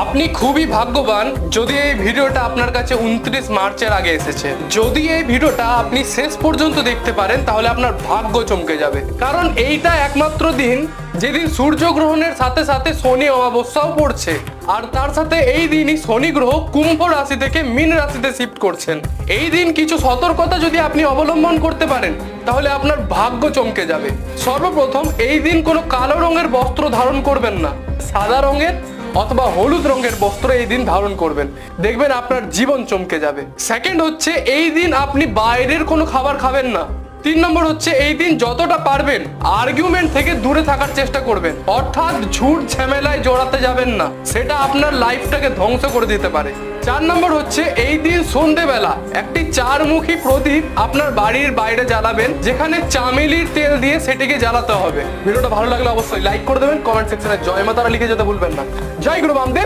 আপনি খুবই ভাগ্যবান যদি এই ভিডিওটা আপনার কাছে 29 মার্চের আগে এসেছে। যদি এই ভিডিওটা আপনি শেষ পর্যন্ত দেখতে পারেন তাহলে আপনার ভাগ্য চমকে যাবে, কারণ এইটা একমাত্র দিন যেদিন সূর্যগ্রহণের সাথে সাথে শনি অমাবস্যাও পড়ছে, আর তার সাথে এই দিনই শনি গ্রহ কুম্ভ রাশি থেকে মীন রাশিতে শিফট করছেন। এই দিন কিছু সতর্কতা যদি আপনি অবলম্বন করতে পারেন তাহলে আপনার ভাগ্য চমকে যাবে। সর্বপ্রথম, এই দিন কোনো কালো রঙের বস্ত্র ধারণ করবেন না, সাদা রঙের অথবা হলুদ রঙের বস্ত্র এই দিন ধারণ করবেন, দেখবেন আপনার জীবন চমকে যাবে। সেকেন্ড হচ্ছে, এই দিন আপনি বাইরের কোনো খাবার খাবেন না। 3 নম্বর হচ্ছে, এই দিন যতটা পারবেন আর্গুমেন্ট থেকে দূরে থাকার চেষ্টা করবেন, অর্থাৎ ঝুট ঝামেলায় জড়াতে যাবেন না, সেটা আপনার লাইফটাকে ধ্বংস করে দিতে পারে। 4 নম্বর হচ্ছে, এই দিন সন্ধেবেলা একটি চারমুখী প্রদীপ আপনার বাড়ির বাইরে জ্বালাবেন, যেখানে চামেলির তেল দিয়ে সেটিকে জ্বালাতে হবে। ভিডিওটা ভালো লাগলে অবশ্যই লাইক করে দেবেন, কমেন্ট সেকশনে জয় মা তারা লিখে যেতে ভুলবেন না। জয় গুরু বামদেব।